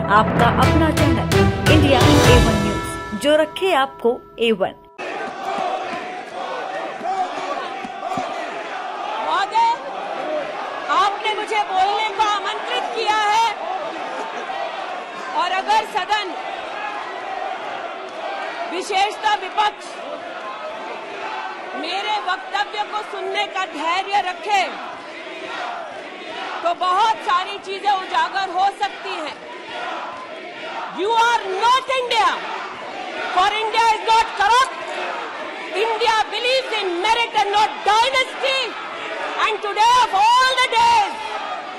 आपका अपना channel India A1 news, जो रखे आपको A1। महोदय, आपने मुझे बोलने को आमंत्रित किया है और अगर सदन, विशेषतः विपक्ष, मेरे वक्तव्य को सुनने का धैर्य रखे तो बहुत सारी चीजें उजागर हो सकती हैं। You are not India, for India is not corrupt. India believes in merit and not dynasty. And today of all the days,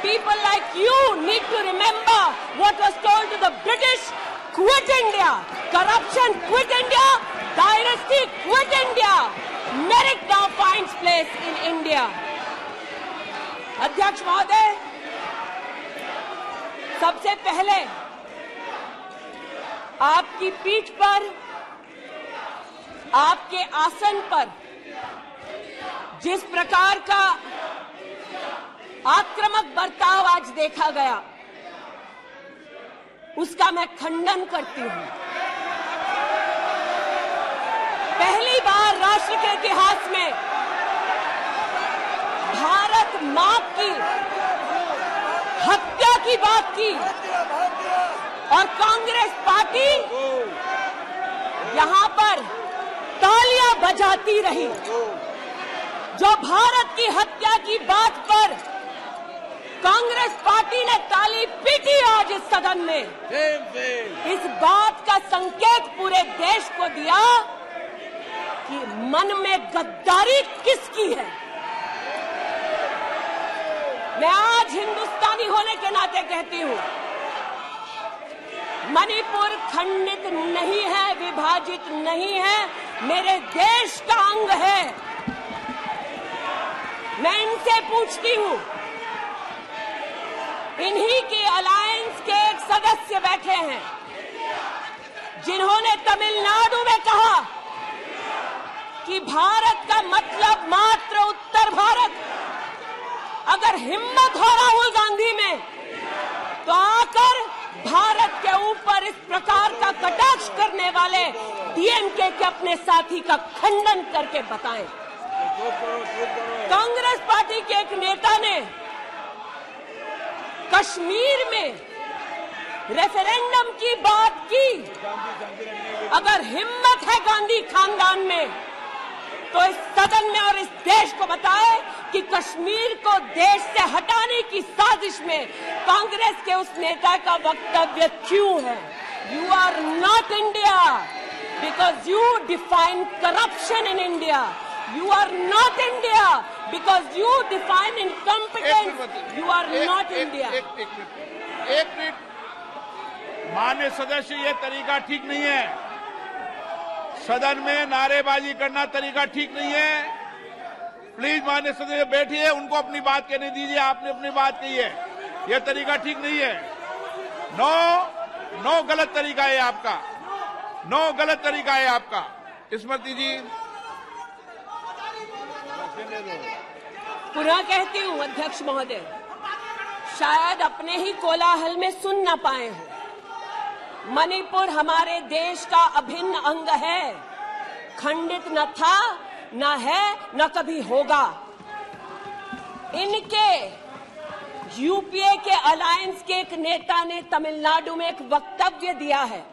people like you need to remember what was told to the British: quit India, corruption quit India, dynasty quit India. Merit now finds place in India. अध्यक्ष महोदय, सबसे पहले आपकी पीठ पर, आपके आसन पर जिस प्रकार का आक्रामक बर्ताव आज देखा गया, उसका मैं खंडन करती हूं। पहली बार राष्ट्र के इतिहास में भारत मां की हत्या की बात की और कांग्रेस पार्टी यहां पर तालियां बजाती रही। जो भारत की हत्या की बात पर कांग्रेस पार्टी ने ताली पीटी आज इस सदन में, इस बात का संकेत पूरे देश को दिया कि मन में गद्दारी किसकी है। मैं आज हिंदुस्तानी होने के नाते कहती हूं, मणिपुर खंडित नहीं है, विभाजित नहीं है, मेरे देश का अंग है। मैं इनसे पूछती हूं, इन्हीं के अलायंस के एक सदस्य बैठे हैं जिन्होंने तमिलनाडु में कहा कि भारत का मतलब मात्र उत्तर भारत। अगर हिम्मत हो राहुल गांधी में तो आकर भारत के ऊपर इस प्रकार का कटाक्ष करने वाले डीएमके के अपने साथी का खंडन करके बताएं। कांग्रेस पार्टी के एक नेता ने कश्मीर में रेफरेंडम की बात की। अगर हिम्मत है गांधी खानदान में तो इस सदन में और इस देश को बताए कि कश्मीर को देश से हटाने की साजिश में कांग्रेस के उस नेता का वक्तव्य क्यों है। You are not India because you define corruption in India. You are not India because you define incompetence. You are not India. एक मिनट, माननीय सदस्य, ये तरीका ठीक नहीं है। सदन में नारेबाजी करना तरीका ठीक नहीं है। प्लीज माननीय सदस्य बैठिए, उनको अपनी बात कहने दीजिए। आपने अपनी बात कही है, यह तरीका ठीक नहीं है। नो गलत तरीका है आपका, नो गलत तरीका है आपका। स्मृति जी, पुनः कहती हूं अध्यक्ष महोदय, शायद अपने ही कोलाहल में सुन न पाए हो। मणिपुर हमारे देश का अभिन्न अंग है, खंडित न था, न है, न कभी होगा। इनके यूपीए के अलायंस के एक नेता ने तमिलनाडु में एक वक्तव्य दिया है।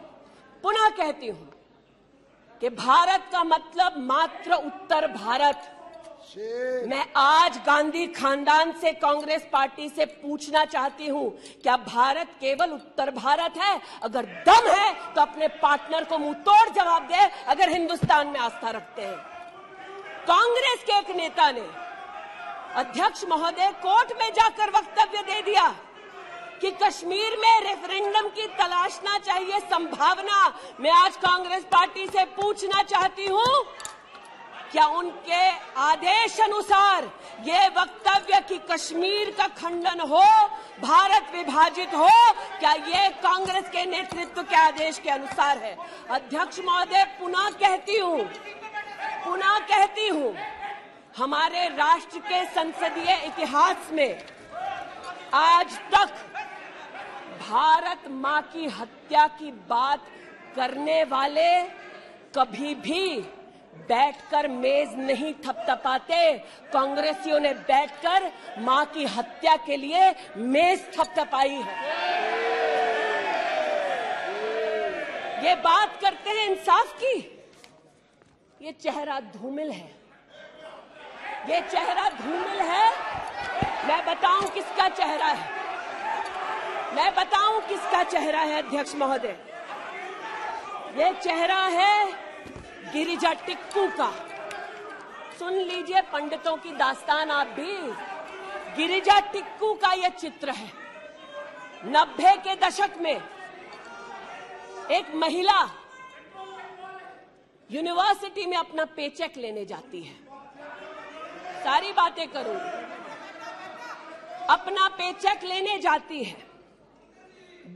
पुनः कहती हूं कि भारत का मतलब मात्र उत्तर भारत। मैं आज गांधी खानदान से, कांग्रेस पार्टी से पूछना चाहती हूं, क्या भारत केवल उत्तर भारत है? अगर दम है तो अपने पार्टनर को मुंह तोड़ जवाब दे, अगर हिंदुस्तान में आस्था रखते हैं। कांग्रेस के एक नेता ने, अध्यक्ष महोदय, कोर्ट में जाकर वक्तव्य दे दिया कि कश्मीर में रेफरेंडम की तलाशना चाहिए संभावना। मैं आज कांग्रेस पार्टी से पूछना चाहती हूं, क्या उनके आदेश अनुसार ये वक्तव्य कि कश्मीर का खंडन हो, भारत विभाजित हो, क्या ये कांग्रेस के नेतृत्व के आदेश के अनुसार है? अध्यक्ष महोदय, पुनः कहती हूं, हमारे राष्ट्र के संसदीय इतिहास में आज तक भारत मां की हत्या की बात करने वाले कभी भी बैठकर मेज नहीं थपथपाते। कांग्रेसियों ने बैठकर मां की हत्या के लिए मेज थपथपाई है। ये बात करते हैं इंसाफ की, ये चेहरा धूमिल है, ये चेहरा धूमिल है। मैं बताऊं किसका चेहरा है, मैं बताऊं किसका चेहरा है अध्यक्ष महोदय। ये चेहरा है गिरिजा टिक्कू का। सुन लीजिए पंडितों की दास्तान आप भी। गिरिजा टिक्कू का यह चित्र है। 90 के दशक में एक महिला यूनिवर्सिटी में अपना पेचेक लेने जाती है। सारी बातें करूंगी। अपना पेचेक लेने जाती है,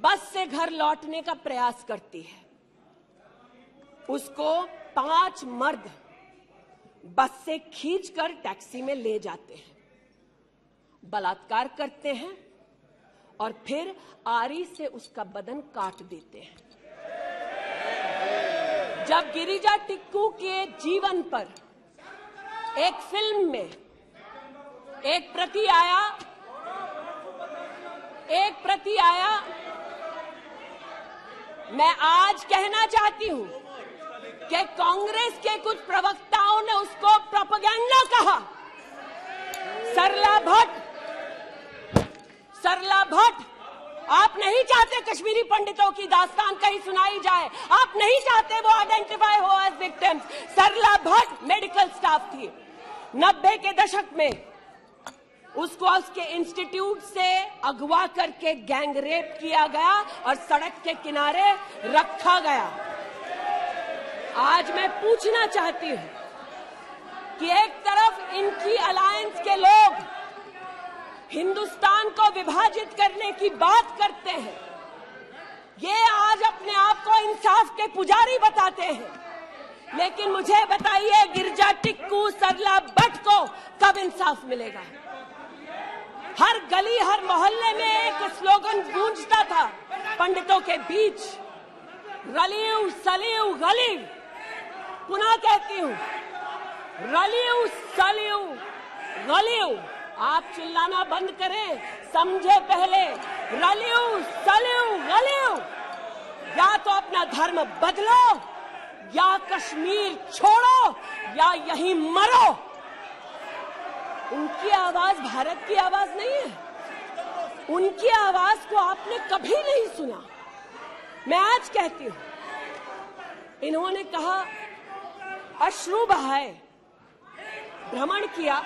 बस से घर लौटने का प्रयास करती है। उसको 5 मर्द बस से खींचकर टैक्सी में ले जाते हैं, बलात्कार करते हैं और फिर आरी से उसका बदन काट देते हैं। जब गिरिजा टिक्कू के जीवन पर एक फिल्म में एक प्रति आया, मैं आज कहना चाहती हूं कि कांग्रेस के कुछ प्रवक्ताओं ने उसको प्रोपेगेंडा कहा। सरला भट्ट, आप नहीं चाहते कश्मीरी पंडितों की दास्तान कहीं सुनाई जाए, आप नहीं चाहते वो आइडेंटिफाई हो एज विक्टिम्स। सरला भट्ट मेडिकल स्टाफ थी। 90 के दशक में उसको उसके इंस्टीट्यूट से अगवा करके गैंग रेप किया गया और सड़क के किनारे रखा गया। आज मैं पूछना चाहती हूं कि एक तरफ इनकी अलायंस के लोग हिंदुस्तान को विभाजित करने की बात करते हैं, ये आज अपने आप को इंसाफ के पुजारी बताते हैं, लेकिन मुझे बताइए गिरिजा टिक्कू, सरला भट्ट को कब इंसाफ मिलेगा? हर गली हर मोहल्ले में एक स्लोगन गूंजता था पंडितों के बीच, रलियू सलियू गलीव। पुनः कहती हूं, रलियू सलियू गलीव। आप चिल्लाना बंद करें, समझे पहले। रलियू सलियू गलीव। या तो अपना धर्म बदलो, या कश्मीर छोड़ो, या यहीं मरो। उनकी आवाज भारत की आवाज नहीं है। उनकी आवाज को आपने कभी नहीं सुना। मैं आज कहती हूं, इन्होंने कहा अश्रु बहाए, भ्रमण किया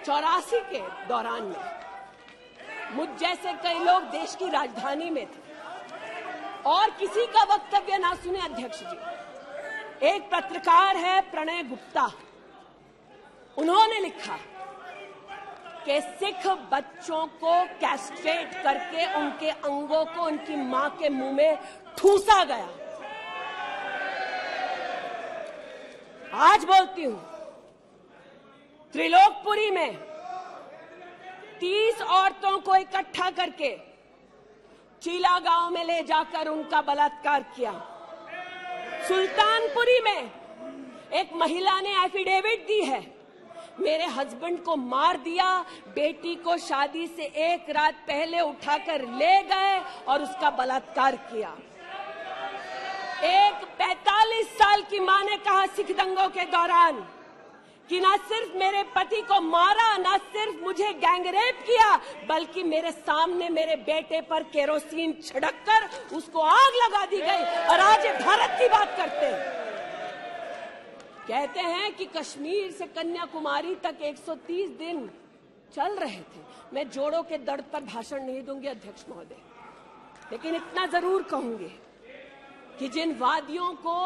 84 के दौरान में। मुझ जैसे कई लोग देश की राजधानी में थे और किसी का वक्तव्य ना सुने अध्यक्ष जी। एक पत्रकार है प्रणय गुप्ता, उन्होंने लिखा कि सिख बच्चों को कैस्ट्रेट करके उनके अंगों को उनकी मां के मुंह में ठूसा गया। आज बोलती हूं, त्रिलोकपुरी में 30 औरतों को इकट्ठा करके चीला गांव में ले जाकर उनका बलात्कार किया। सुल्तानपुरी में एक महिला ने एफिडेविट दी है, मेरे हस्बैंड को मार दिया, बेटी को शादी से एक रात पहले उठाकर ले गए और उसका बलात्कार किया। एक 45 साल की मां ने कहा सिख दंगों के दौरान कि ना सिर्फ मेरे पति को मारा, ना सिर्फ मुझे गैंगरेप किया, बल्कि मेरे सामने मेरे बेटे पर केरोसिन छिड़ककर उसको आग लगा दी गई। और आज ये भारत की बात करते हैं। कहते हैं कि कश्मीर से कन्याकुमारी तक 130 दिन चल रहे थे। मैं जोड़ों के दर्द पर भाषण नहीं दूंगी अध्यक्ष महोदय, लेकिन इतना जरूर कहूंगी कि जिन वादियों को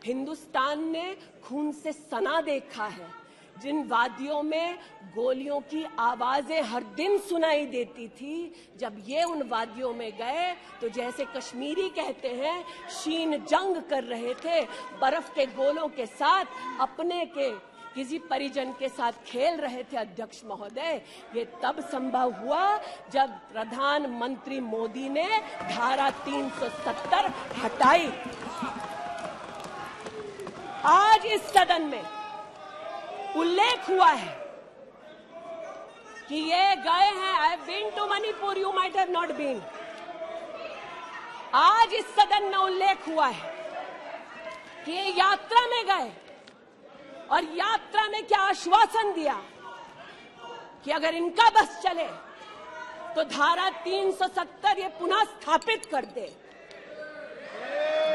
हिंदुस्तान ने खून से सना देखा है, जिन वादियों में गोलियों की आवाजें हर दिन सुनाई देती थी, जब ये उन वादियों में गए तो जैसे कश्मीरी कहते हैं शीन जंग कर रहे थे, बर्फ के गोलों के साथ अपने के किसी परिजन के साथ खेल रहे थे अध्यक्ष महोदय। ये तब संभव हुआ जब प्रधानमंत्री मोदी ने धारा 370 हटाई। आज इस सदन में उल्लेख हुआ है कि ये गए हैं, I have been to Manipur, you might have not been. आज इस सदन में उल्लेख हुआ है कि ये यात्रा में गए और यात्रा में क्या आश्वासन दिया कि अगर इनका बस चले तो धारा 370 ये पुनः स्थापित कर दे।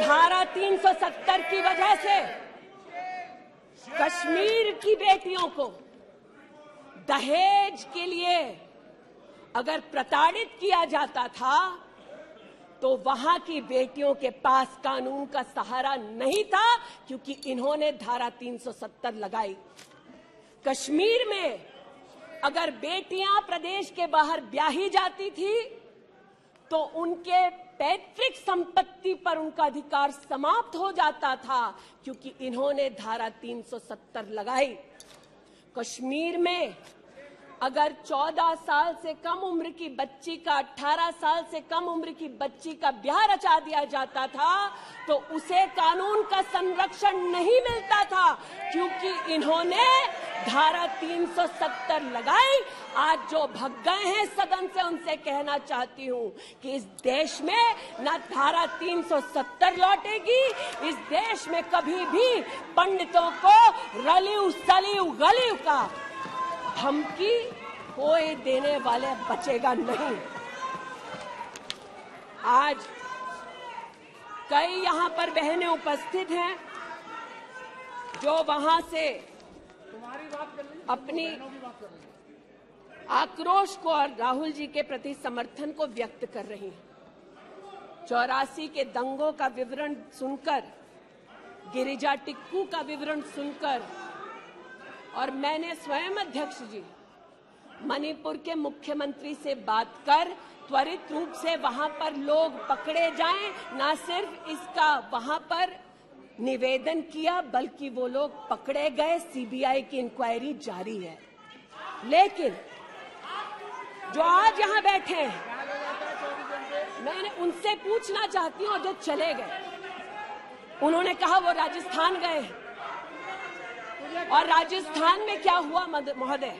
धारा 370 की वजह से कश्मीर की बेटियों को दहेज के लिए अगर प्रताड़ित किया जाता था तो वहां की बेटियों के पास कानून का सहारा नहीं था, क्योंकि इन्होंने धारा 370 लगाई। कश्मीर में अगर बेटियां प्रदेश के बाहर ब्याही जाती थी तो उनके पैतृक संपत्ति पर उनका अधिकार समाप्त हो जाता था, क्योंकि इन्होंने धारा 370 लगाई। कश्मीर में अगर 14 साल से कम उम्र की बच्ची का 18 साल से कम उम्र की बच्ची का ब्याह रचा दिया जाता था तो उसे कानून का संरक्षण नहीं मिलता था, क्योंकि इन्होंने धारा 370 लगाई। आज जो भग गए हैं सदन से उनसे कहना चाहती हूं कि इस देश में न धारा 370 लौटेगी। इस देश में कभी भी पंडितों को रलिव सलिव गलिव का धमकी कोई देने वाले बचेगा नहीं। आज कई यहां पर बहनें उपस्थित हैं जो वहां से अपनी आक्रोश को और राहुल जी के प्रति समर्थन को व्यक्त कर रही हैं। 84 के दंगों का विवरण सुनकर, गिरिजा टिक्कू का विवरण सुनकर, और मैंने स्वयं अध्यक्ष जी मणिपुर के मुख्यमंत्री से बात कर त्वरित रूप से वहां पर लोग पकड़े जाएं, न सिर्फ इसका वहां पर निवेदन किया बल्कि वो लोग पकड़े गए। सीबीआई की इंक्वायरी जारी है। लेकिन जो आज यहां बैठे हैं, मैंने उनसे पूछना चाहती हूं, जो चले गए, उन्होंने कहा वो राजस्थान गए हैं। और राजस्थान में क्या हुआ महोदय?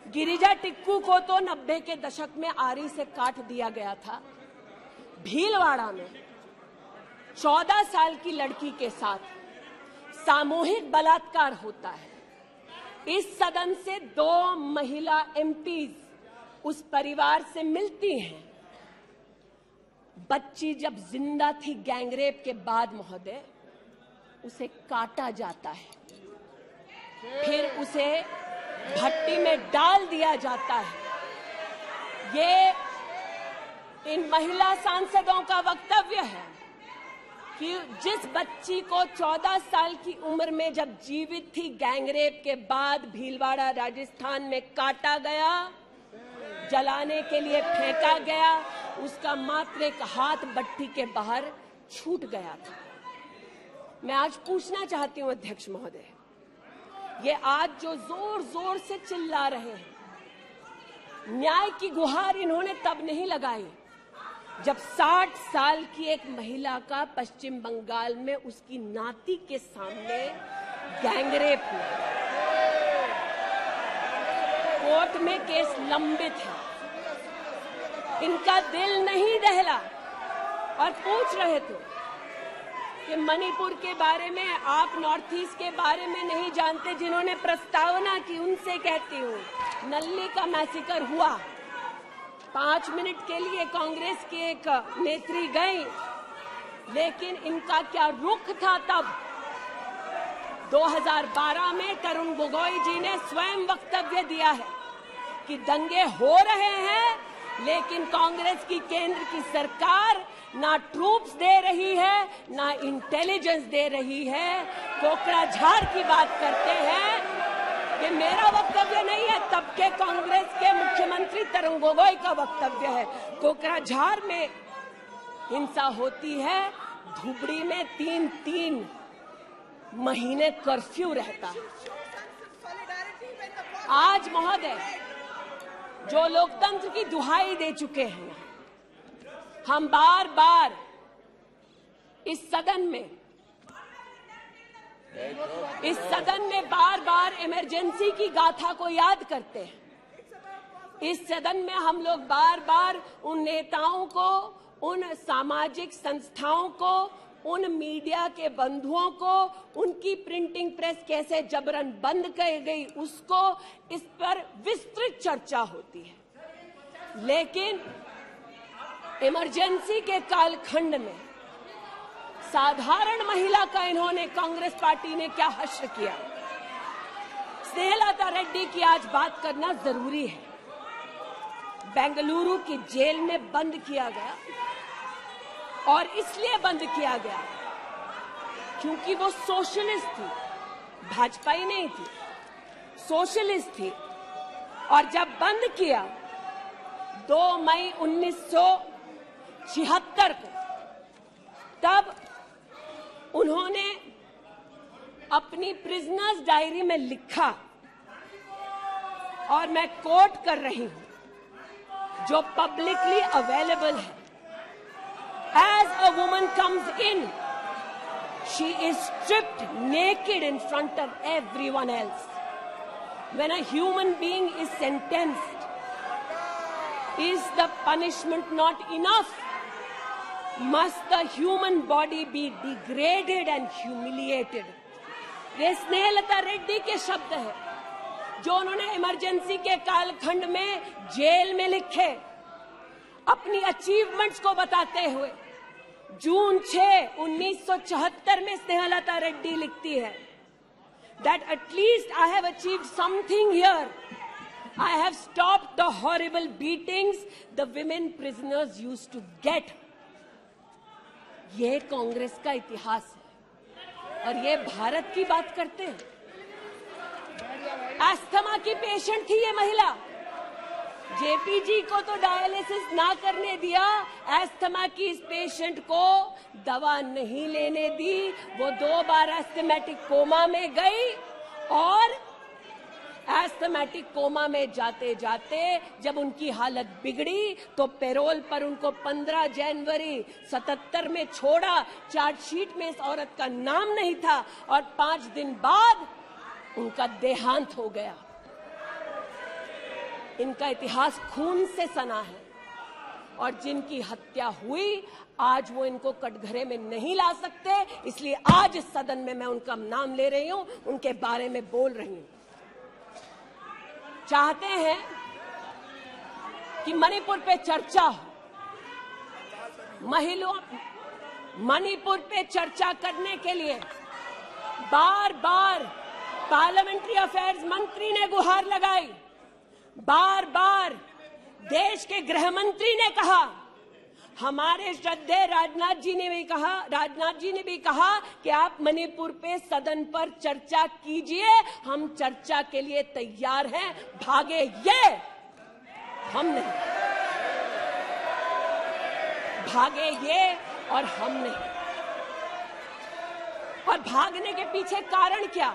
गिरिजा टिक्कू को तो 90 के दशक में आरी से काट दिया गया था। भीलवाड़ा में 14 साल की लड़की के साथ सामूहिक बलात्कार होता है। इस सदन से 2 महिला एमपीज उस परिवार से मिलती हैं। बच्ची जब जिंदा थी गैंगरेप के बाद महोदय, उसे काटा जाता है, फिर उसे भट्टी में डाल दिया जाता है। ये इन महिला सांसदों का वक्तव्य है कि जिस बच्ची को 14 साल की उम्र में जब जीवित थी गैंगरेप के बाद भीलवाड़ा राजस्थान में काटा गया, जलाने के लिए फेंका गया, उसका मात्र एक हाथ भट्टी के बाहर छूट गया था। मैं आज पूछना चाहती हूं अध्यक्ष महोदय, ये आज जो जोर जोर से चिल्ला रहे हैं, न्याय की गुहार इन्होंने तब नहीं लगाई जब 60 साल की एक महिला का पश्चिम बंगाल में उसकी नाती के सामने गैंगरेप हुआ। कोर्ट में केस लंबित है, इनका दिल नहीं दहला और पूछ रहे थे कि मणिपुर के बारे में आप नॉर्थ ईस्ट के बारे में नहीं जानते। जिन्होंने प्रस्तावना की उनसे कहती हूँ, नल्ली का मैसेकर हुआ, 5 मिनट के लिए कांग्रेस की एक नेत्री गई, लेकिन इनका क्या रुख था तब। 2012 में तरुण गोगोई जी ने स्वयं वक्तव्य दिया है कि दंगे हो रहे हैं, लेकिन कांग्रेस की केंद्र की सरकार ना ट्रूप्स दे रही है, ना इंटेलिजेंस दे रही है। कोकराझार की बात करते हैं, ये मेरा वक्तव्य नहीं है, तब के कांग्रेस के मुख्यमंत्री तरुण गोगोई का वक्तव्य है। कोकराझार में हिंसा होती है, धुबड़ी में 3-3 महीने कर्फ्यू रहता है। आज महोदय जो लोकतंत्र की दुहाई दे चुके हैं, हम बार बार इस सदन में बार बार इमरजेंसी की गाथा को याद करते हैं। इस सदन में हम लोग बार बार उन नेताओं को, उन सामाजिक संस्थाओं को, उन मीडिया के बंधुओं को, उनकी प्रिंटिंग प्रेस कैसे जबरन बंद कर गई उसको, इस पर विस्तृत चर्चा होती है। लेकिन इमरजेंसी के कालखंड में साधारण महिला का इन्होंने, कांग्रेस पार्टी ने क्या हश्र किया। स्नेहलता रेड्डी की आज बात करना जरूरी है। बेंगलुरु की जेल में बंद किया गया और इसलिए बंद किया गया क्योंकि वो सोशलिस्ट थी, भाजपाई नहीं थी, सोशलिस्ट थी। और जब बंद किया 2 मई 1976 को, तब उन्होंने अपनी प्रिजनर्स डायरी में लिखा, और मैं कोट कर रही हूं, जो पब्लिकली अवेलेबल है। As a woman comes in, she is stripped naked in front of everyone else. When a human being is sentenced, is the punishment not enough? Must the human body be degraded and humiliated? ये स्नेहलता रेड्डी के शब्द हैं, जो उन्होंने emergency के कालखंड में jail में लिखे, अपनी अचीवमेंट्स को बताते हुए। जून 6, 1974 में स्नेहलता रेड्डी लिखती है that at least I have achieved something here. I have stopped the horrible beatings the women prisoners used to get. ये कांग्रेस का इतिहास है और ये भारत की बात करते हैं। अस्थमा की पेशेंट थी ये महिला, जेपीजी को तो डायलिसिस ना करने दिया, अस्थमा की इस पेशेंट को दवा नहीं लेने दी। वो 2 बार एस्थमेटिक कोमा में गई और एस्थमेटिक कोमा में जाते जाते जब उनकी हालत बिगड़ी तो पैरोल पर उनको 15 जनवरी 77 में छोड़ा। चार्जशीट में इस औरत का नाम नहीं था और 5 दिन बाद उनका देहांत हो गया। इनका इतिहास खून से सना है और जिनकी हत्या हुई आज वो इनको कटघरे में नहीं ला सकते, इसलिए आज इस सदन में मैं उनका नाम ले रही हूं, उनके बारे में बोल रही हूं। चाहते हैं कि मणिपुर पे चर्चा हो, मणिपुर पे चर्चा करने के लिए बार बार पार्लियामेंट्री अफेयर्स मंत्री ने गुहार लगाई, बार बार देश के गृह मंत्री ने कहा, हमारे श्रद्धेय राजनाथ जी ने भी कहा कि आप मणिपुर पे सदन पर चर्चा कीजिए, हम चर्चा के लिए तैयार हैं, भागे ये, हम नहीं, भागे ये और हम नहीं। और भागने के पीछे कारण क्या?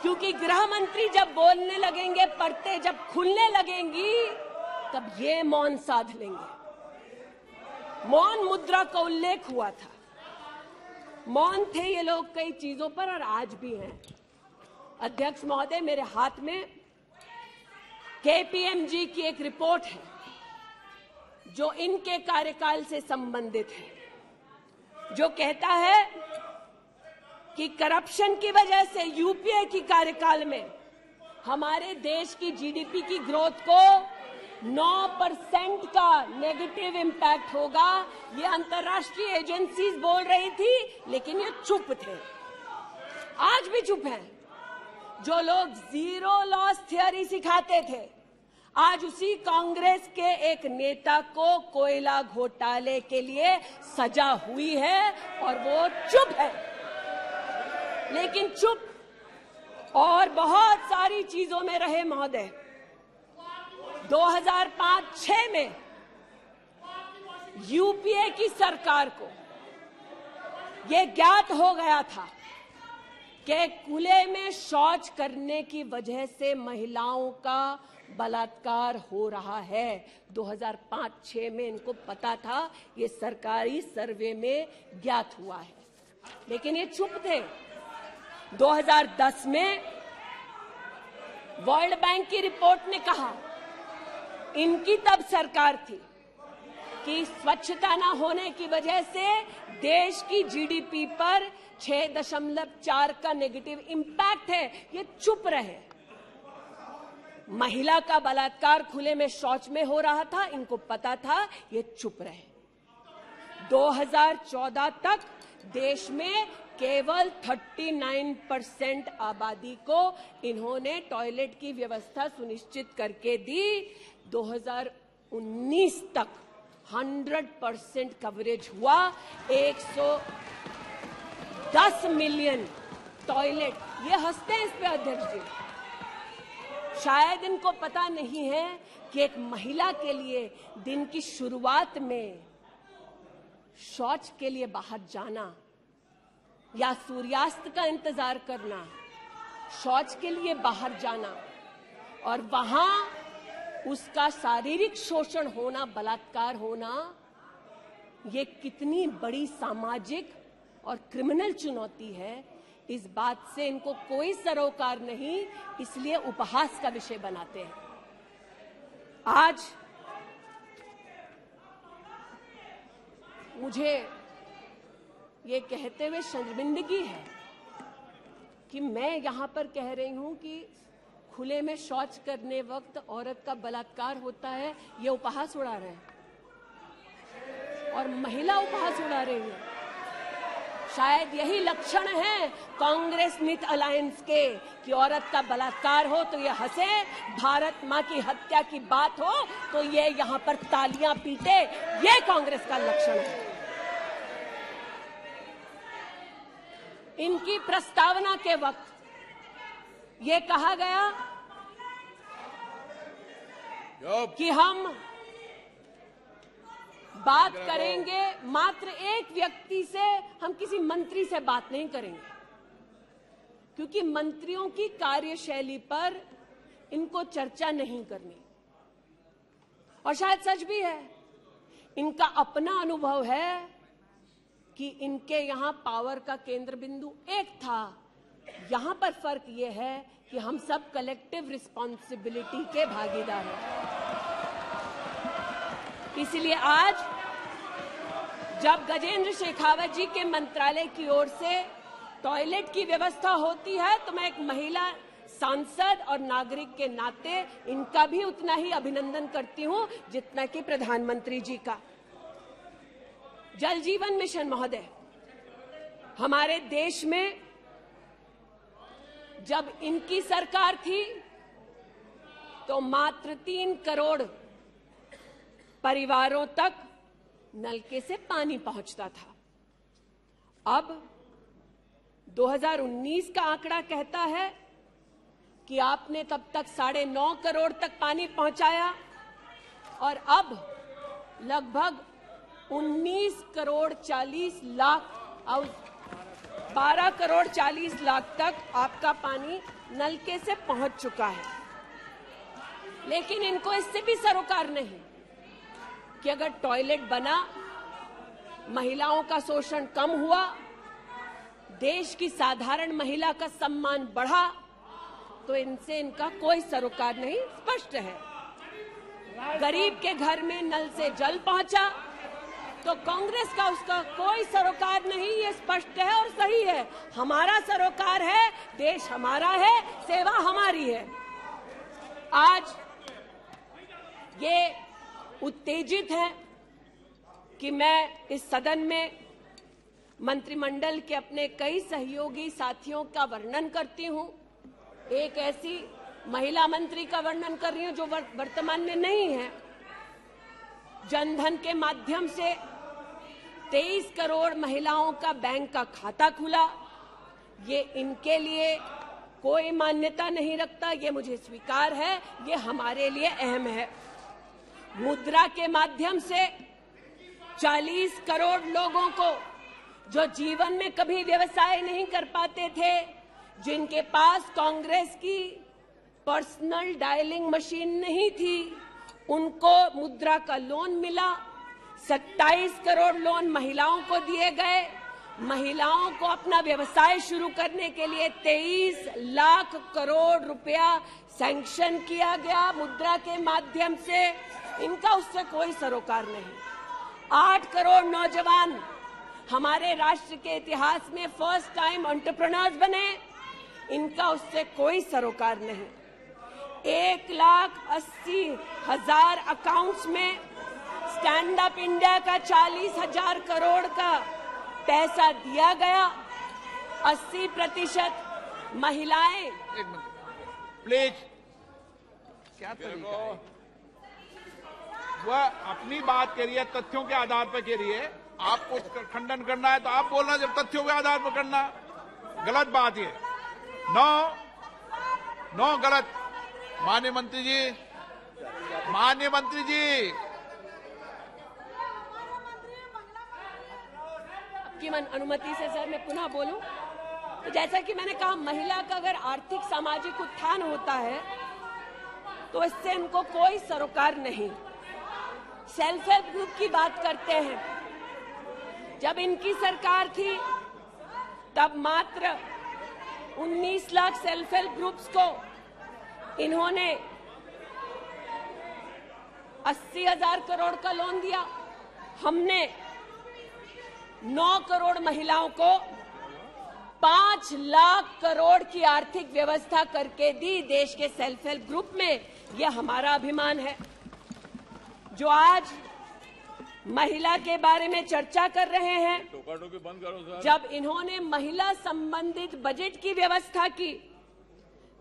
क्योंकि गृह मंत्री जब बोलने लगेंगे, परतें जब खुलने लगेंगी, तब ये मौन साध लेंगे। मौन मुद्रा का उल्लेख हुआ था, मौन थे ये लोग कई चीजों पर और आज भी हैं। अध्यक्ष महोदय, मेरे हाथ में केपीएमजी की एक रिपोर्ट है जो इनके कार्यकाल से संबंधित है, जो कहता है कि करप्शन की वजह से यूपीए की कार्यकाल में हमारे देश की जीडीपी की ग्रोथ को 9% का नेगेटिव इंपैक्ट होगा। ये अंतर्राष्ट्रीय एजेंसीज बोल रही थी, लेकिन ये चुप थे, आज भी चुप हैं। जो लोग जीरो लॉस थियरी सिखाते थे, आज उसी कांग्रेस के एक नेता को कोयला घोटाले के लिए सजा हुई है और वो चुप है। लेकिन चुप और बहुत सारी चीजों में रहे महोदय। 2005-06 में यूपीए की सरकार को यह ज्ञात हो गया था कि खुले में शौच करने की वजह से महिलाओं का बलात्कार हो रहा है। 2005-6 में इनको पता था, ये सरकारी सर्वे में ज्ञात हुआ है, लेकिन ये चुप थे। 2010 में वर्ल्ड बैंक की रिपोर्ट ने कहा, इनकी तब सरकार थी, कि स्वच्छता न होने की वजह से देश की जीडीपी पर 6.4 का नेगेटिव इंपैक्ट है। ये चुप रहे। महिला का बलात्कार खुले में शौच में हो रहा था, इनको पता था, ये चुप रहे। 2014 तक देश में केवल 39% आबादी को इन्होंने टॉयलेट की व्यवस्था सुनिश्चित करके दी। 2019 तक 100% कवरेज हुआ। 110 मिलियन टॉयलेट। ये हंसते हैं इस पे अध्यक्ष जी। शायद इनको पता नहीं है कि एक महिला के लिए दिन की शुरुआत में शौच के लिए बाहर जाना या सूर्यास्त का इंतजार करना, शौच के लिए बाहर जाना और वहां उसका शारीरिक शोषण होना, बलात्कार होना, ये कितनी बड़ी सामाजिक और क्रिमिनल चुनौती है, इस बात से इनको कोई सरोकार नहीं, इसलिए उपहास का विषय बनाते हैं। आज मुझे ये कहते हुए शर्मिंदगी है कि मैं यहां पर कह रही हूं कि खुले में शौच करने वक्त औरत का बलात्कार होता है, ये उपहास उड़ा रहे हैं और महिला उपहास उड़ा रही है। शायद यही लक्षण है कांग्रेस मिथ अलायंस के कि औरत का बलात्कार हो तो ये हंसे, भारत मां की हत्या की बात हो तो ये यहां पर तालियां पीटे। ये कांग्रेस का लक्षण है। इनकी प्रस्तावना के वक्त ये कहा गया कि हम बात करेंगे मात्र एक व्यक्ति से, हम किसी मंत्री से बात नहीं करेंगे, क्योंकि मंत्रियों की कार्यशैली पर इनको चर्चा नहीं करनी। और शायद सच भी है, इनका अपना अनुभव है कि इनके यहां पावर का केंद्र बिंदु एक था। यहां पर फर्क यह है कि हम सब कलेक्टिव रिस्पॉन्सिबिलिटी के भागीदार हैं। इसलिए आज जब गजेंद्र शेखावत जी के मंत्रालय की ओर से टॉयलेट की व्यवस्था होती है तो मैं एक महिला सांसद और नागरिक के नाते इनका भी उतना ही अभिनंदन करती हूं जितना कि प्रधानमंत्री जी का। जल जीवन मिशन महोदय, हमारे देश में जब इनकी सरकार थी तो मात्र 3 करोड़ परिवारों तक नलके से पानी पहुंचता था। अब 2019 का आंकड़ा कहता है कि आपने तब तक 9.5 करोड़ तक पानी पहुंचाया और अब लगभग 19 करोड़ 40 लाख और 12 करोड़ 40 लाख तक आपका पानी नलके से पहुंच चुका है। लेकिन इनको इससे भी सरोकार नहीं कि अगर टॉयलेट बना, महिलाओं का शोषण कम हुआ, देश की साधारण महिला का सम्मान बढ़ा, तो इनसे इनका कोई सरोकार नहीं। स्पष्ट है, गरीब के घर में नल से जल पहुंचा तो कांग्रेस का उसका कोई सरोकार नहीं। ये स्पष्ट है और सही है। हमारा सरोकार है, देश हमारा है, सेवा हमारी है। आज ये उत्तेजित है कि मैं इस सदन में मंत्रिमंडल के अपने कई सहयोगी साथियों का वर्णन करती हूं। एक ऐसी महिला मंत्री का वर्णन कर रही हूं जो वर्तमान में नहीं है। जनधन के माध्यम से 23 करोड़ महिलाओं का बैंक का खाता खुला। ये इनके लिए कोई मान्यता नहीं रखता, ये मुझे स्वीकार है, ये हमारे लिए अहम है। मुद्रा के माध्यम से 40 करोड़ लोगों को जो जीवन में कभी व्यवसाय नहीं कर पाते थे, जिनके पास कांग्रेस की पर्सनल डायलिंग मशीन नहीं थी, उनको मुद्रा का लोन मिला। 27 करोड़ लोन महिलाओं को दिए गए। महिलाओं को अपना व्यवसाय शुरू करने के लिए 23 लाख करोड़ रुपया सैंक्शन किया गया मुद्रा के माध्यम से। इनका उससे कोई सरोकार नहीं। 8 करोड़ नौजवान हमारे राष्ट्र के इतिहास में फर्स्ट टाइम एंटरप्रेन्योर्स बने। इनका उससे कोई सरोकार नहीं। 1,80,000 अकाउंट्स में स्टैंड अप इंडिया का 40,000 करोड़ का पैसा दिया गया। 80% महिलाएं। एक मिनट प्लीज। क्या तरीका है? वह अपनी बात कह रही है, तथ्यों के आधार पर कह रही है। आपको खंडन करना है तो आप बोलना, जब तथ्यों के आधार पर करना। गलत बात ये। नो गलत। माननीय मंत्री जी की अनुमति से सर मैं पुनः बोलूं तो जैसा कि मैंने कहा, महिला का अगर आर्थिक सामाजिक उत्थान होता है तो इससे इनको कोई सरोकार नहीं। सेल्फ हेल्प ग्रुप की बात करते हैं। जब इनकी सरकार थी तब मात्र 19 लाख सेल्फ हेल्प ग्रुप्स को इन्होंने 80,000 करोड़ का लोन दिया। हमने 9 करोड़ महिलाओं को 5 लाख करोड़ की आर्थिक व्यवस्था करके दी देश के सेल्फ हेल्प ग्रुप में। यह हमारा अभिमान है। जो आज महिला के बारे में चर्चा कर रहे हैं, टोका-टोकी बंद करो सर। जब इन्होंने महिला संबंधित बजट की व्यवस्था की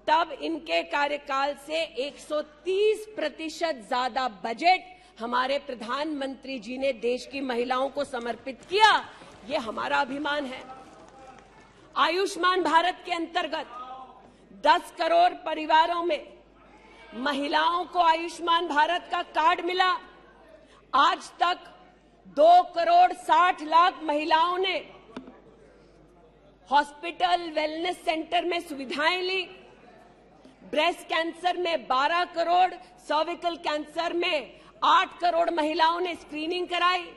तब इनके कार्यकाल से 130% ज्यादा बजट हमारे प्रधानमंत्री जी ने देश की महिलाओं को समर्पित किया। ये हमारा अभिमान है। आयुष्मान भारत के अंतर्गत 10 करोड़ परिवारों में महिलाओं को आयुष्मान भारत का कार्ड मिला। आज तक 2 करोड़ 60 लाख महिलाओं ने हॉस्पिटल वेलनेस सेंटर में सुविधाएं ली। ब्रेस्ट कैंसर में 12 करोड़, सर्विकल कैंसर में 8 करोड़ महिलाओं ने स्क्रीनिंग कराई।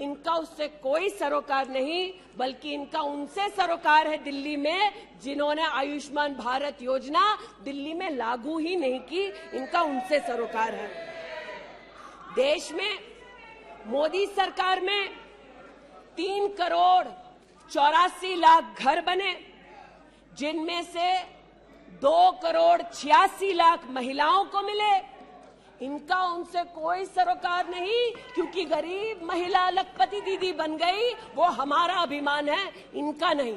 इनका उससे कोई सरोकार नहीं, बल्कि इनका उनसे सरोकार है दिल्ली में, जिन्होंने आयुष्मान भारत योजना दिल्ली में लागू ही नहीं की। इनका उनसे सरोकार है। देश में मोदी सरकार में 3 करोड़ 84 लाख घर बने, जिनमें से 2 करोड़ 86 लाख महिलाओं को मिले। इनका उनसे कोई सरोकार नहीं, क्योंकि गरीब महिला लखपति दीदी बन गई। वो हमारा अभिमान है, इनका नहीं।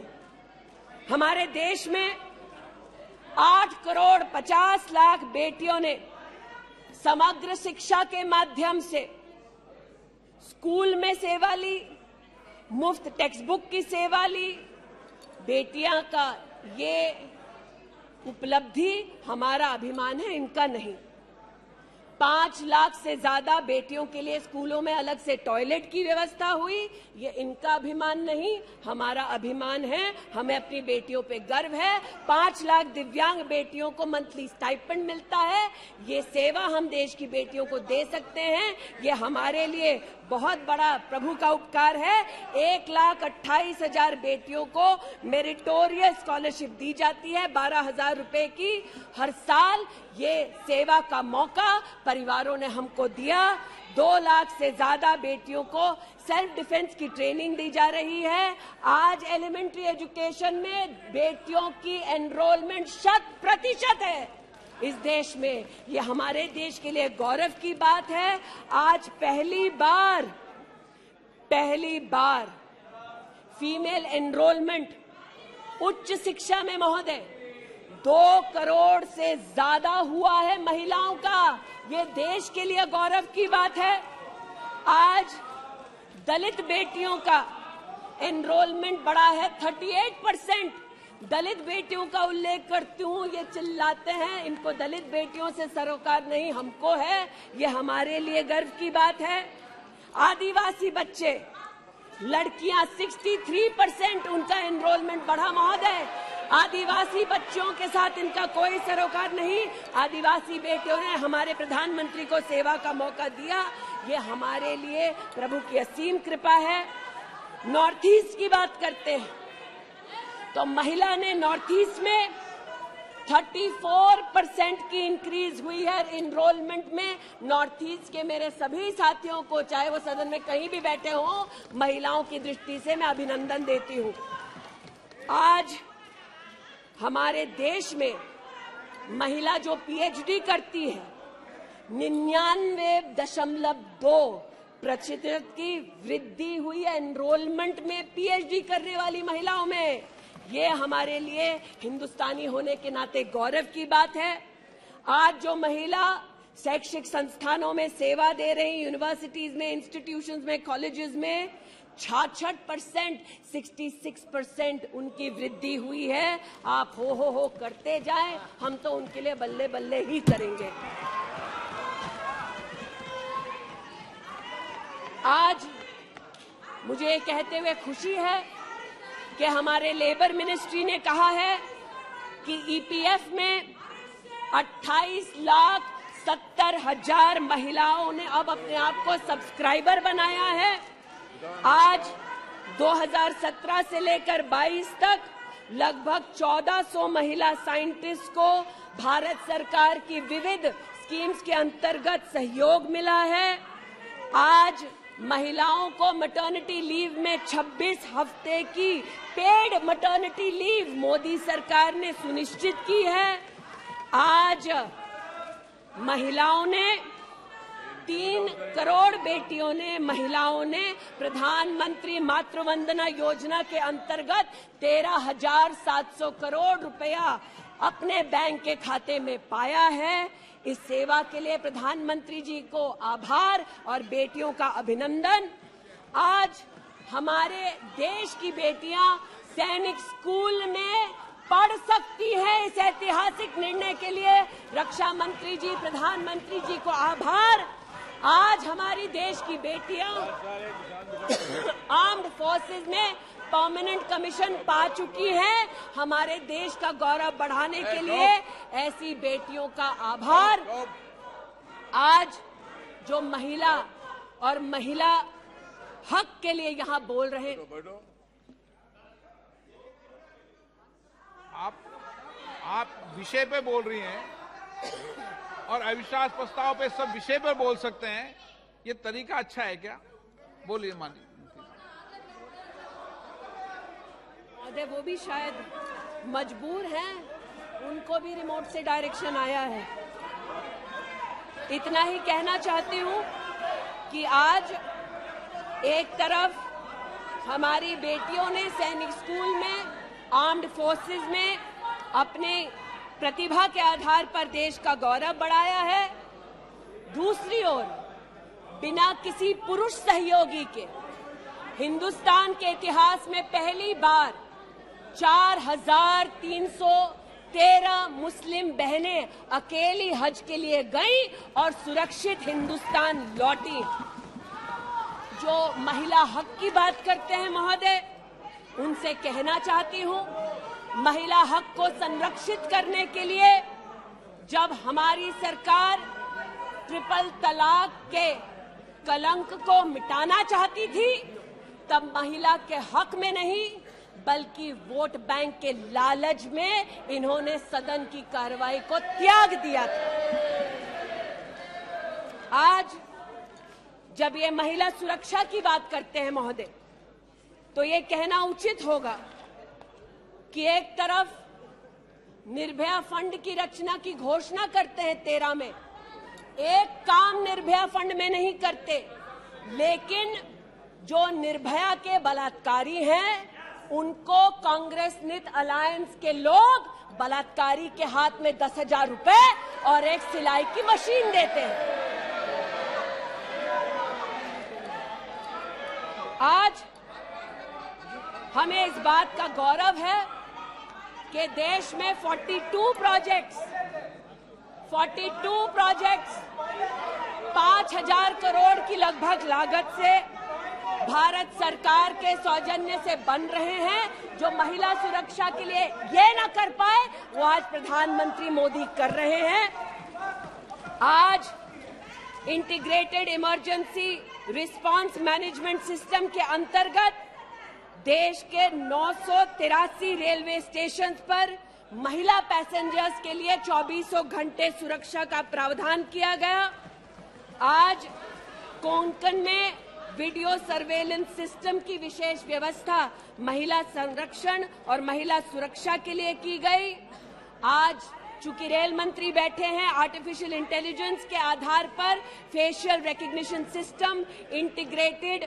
हमारे देश में 8 करोड़ 50 लाख बेटियों ने समग्र शिक्षा के माध्यम से स्कूल में सेवा ली, मुफ्त टेक्स्ट बुक की सेवा ली। बेटियां का ये उपलब्धि हमारा अभिमान है, इनका नहीं। 5 लाख से ज्यादा बेटियों के लिए स्कूलों में अलग से टॉयलेट की व्यवस्था हुई। ये इनका अभिमान नहीं, हमारा अभिमान है। हमें अपनी बेटियों पे गर्व है। 5 लाख दिव्यांग बेटियों को मंथली स्टाइपेंड मिलता है। ये सेवा हम देश की बेटियों को दे सकते हैं। ये हमारे लिए बहुत बड़ा प्रभु का उपकार है। 1,28,000 बेटियों को मेरिटोरियस स्कॉलरशिप दी जाती है, 12,000 रुपए की हर साल। ये सेवा का मौका परिवारों ने हमको दिया। 2 लाख से ज्यादा बेटियों को सेल्फ डिफेंस की ट्रेनिंग दी जा रही है। आज एलिमेंट्री एजुकेशन में बेटियों की एनरोलमेंट 100% है इस देश में। ये हमारे देश के लिए गौरव की बात है। आज पहली बार फीमेल एनरोलमेंट उच्च शिक्षा में महोदय 2 करोड़ से ज्यादा हुआ है महिलाओं का। ये देश के लिए गौरव की बात है। आज दलित बेटियों का एनरोलमेंट बढ़ा है 38%। दलित बेटियों का उल्लेख करती हूँ, ये चिल्लाते हैं इनको दलित बेटियों से सरोकार नहीं, हमको है। ये हमारे लिए गर्व की बात है। आदिवासी बच्चे, लड़कियां 63% उनका एनरोलमेंट बढ़ा महोदय। आदिवासी बच्चों के साथ इनका कोई सरोकार नहीं। आदिवासी बेटियों ने हमारे प्रधानमंत्री को सेवा का मौका दिया। ये हमारे लिए प्रभु की असीम कृपा है। नॉर्थ ईस्ट की बात करते हैं तो महिला ने नॉर्थ ईस्ट में 34% की इंक्रीज हुई है इनरोलमेंट में। नॉर्थ ईस्ट के मेरे सभी साथियों को, चाहे वो सदन में कहीं भी बैठे हों, महिलाओं की दृष्टि से मैं अभिनंदन देती हूं। आज हमारे देश में महिला जो पीएचडी करती है 99.2% की वृद्धि हुई है एनरोलमेंट में पीएचडी करने वाली महिलाओं में। ये हमारे लिए हिंदुस्तानी होने के नाते गौरव की बात है। आज जो महिला शैक्षिक संस्थानों में सेवा दे रही, यूनिवर्सिटीज में, इंस्टीट्यूशंस में, कॉलेजेस में 66%, 66% उनकी वृद्धि हुई है। आप हो करते जाएं, हम तो उनके लिए बल्ले बल्ले ही करेंगे। आज मुझे ये कहते हुए खुशी है कि हमारे लेबर मिनिस्ट्री ने कहा है कि ईपीएफ में 28,70,000 महिलाओं ने अब अपने आप को सब्सक्राइबर बनाया है। आज 2017 से लेकर 22 तक लगभग 1400 महिला साइंटिस्ट को भारत सरकार की विविध स्कीम्स के अंतर्गत सहयोग मिला है। आज महिलाओं को मैटरनिटी लीव में 26 हफ्ते की पेड मैटरनिटी लीव मोदी सरकार ने सुनिश्चित की है। आज महिलाओं ने 3 करोड़ बेटियों ने, महिलाओं ने प्रधानमंत्री मातृ वंदना योजना के अंतर्गत 13,700 करोड़ रुपया अपने बैंक के खाते में पाया है। इस सेवा के लिए प्रधानमंत्री जी को आभार और बेटियों का अभिनंदन। आज हमारे देश की बेटियां सैनिक स्कूल में पढ़ सकती हैं। इस ऐतिहासिक निर्णय के लिए रक्षा मंत्री जी, प्रधानमंत्री जी को आभार। आज हमारी देश की बेटियां आर्म्ड फोर्सेस में परमानेंट कमीशन पा चुकी हैं। हमारे देश का गौरव बढ़ाने के लिए ऐसी बेटियों का आभार। आज जो महिला और महिला हक के लिए यहां बोल रहे हैं, आप विषय पे बोल रही हैं और अविश्वास प्रस्ताव पे सब विषय पर बोल सकते हैं। ये तरीका अच्छा है क्या? बोलिए माननीय। वो भी शायद मजबूर हैं, उनको भी रिमोट से डायरेक्शन आया है। इतना ही कहना चाहती हूँ कि आज एक तरफ हमारी बेटियों ने सैनिक स्कूल में, आर्म्ड फोर्सेस में अपने प्रतिभा के आधार पर देश का गौरव बढ़ाया है। दूसरी ओर बिना किसी पुरुष सहयोगी के हिंदुस्तान के इतिहास में पहली बार 4,313 मुस्लिम बहनें अकेली हज के लिए गईं और सुरक्षित हिंदुस्तान लौटी। जो महिला हक की बात करते हैं महोदय, उनसे कहना चाहती हूं, महिला हक को संरक्षित करने के लिए जब हमारी सरकार ट्रिपल तलाक के कलंक को मिटाना चाहती थी, तब महिला के हक में नहीं बल्कि वोट बैंक के लालच में इन्होंने सदन की कार्रवाई को त्याग दिया था। आज जब ये महिला सुरक्षा की बात करते हैं महोदय, तो ये कहना उचित होगा कि एक तरफ निर्भया फंड की रचना की घोषणा करते हैं 13 में, एक काम निर्भया फंड में नहीं करते, लेकिन जो निर्भया के बलात्कारी हैं उनको कांग्रेस नित अलायंस के लोग बलात्कारी के हाथ में 10,000 रुपए और एक सिलाई की मशीन देते हैं। आज हमें इस बात का गौरव है कि देश में 42 प्रोजेक्ट्स 5,000 करोड़ की लगभग लागत से भारत सरकार के सौजन्य से बन रहे हैं, जो महिला सुरक्षा के लिए ये न कर पाए वो आज प्रधानमंत्री मोदी कर रहे हैं। आज integrated emergency response management system के अंतर्गत देश के 983 रेलवे स्टेशन पर महिला पैसेंजर्स के लिए 2400 घंटे सुरक्षा का प्रावधान किया गया। आज कोंकण में वीडियो सर्वेलेंस सिस्टम की विशेष व्यवस्था महिला संरक्षण और महिला सुरक्षा के लिए की गई। आज चूंकि रेल मंत्री बैठे हैं, आर्टिफिशियल इंटेलिजेंस के आधार पर facial recognition system, integrated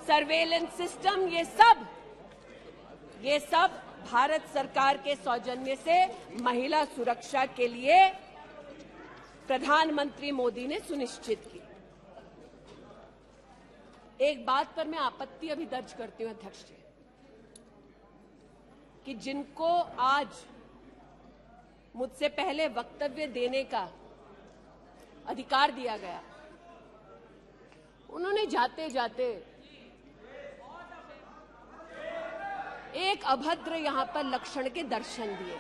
surveillance system, ये सब भारत सरकार के सौजन्य से महिला सुरक्षा के लिए प्रधानमंत्री मोदी ने सुनिश्चित की। एक बात पर मैं आपत्ति अभी दर्ज करती हूं अध्यक्ष जी, कि जिनको आज मुझसे पहले वक्तव्य देने का अधिकार दिया गया, उन्होंने जाते जाते एक अभद्र यहां पर लक्षण के दर्शन दिए।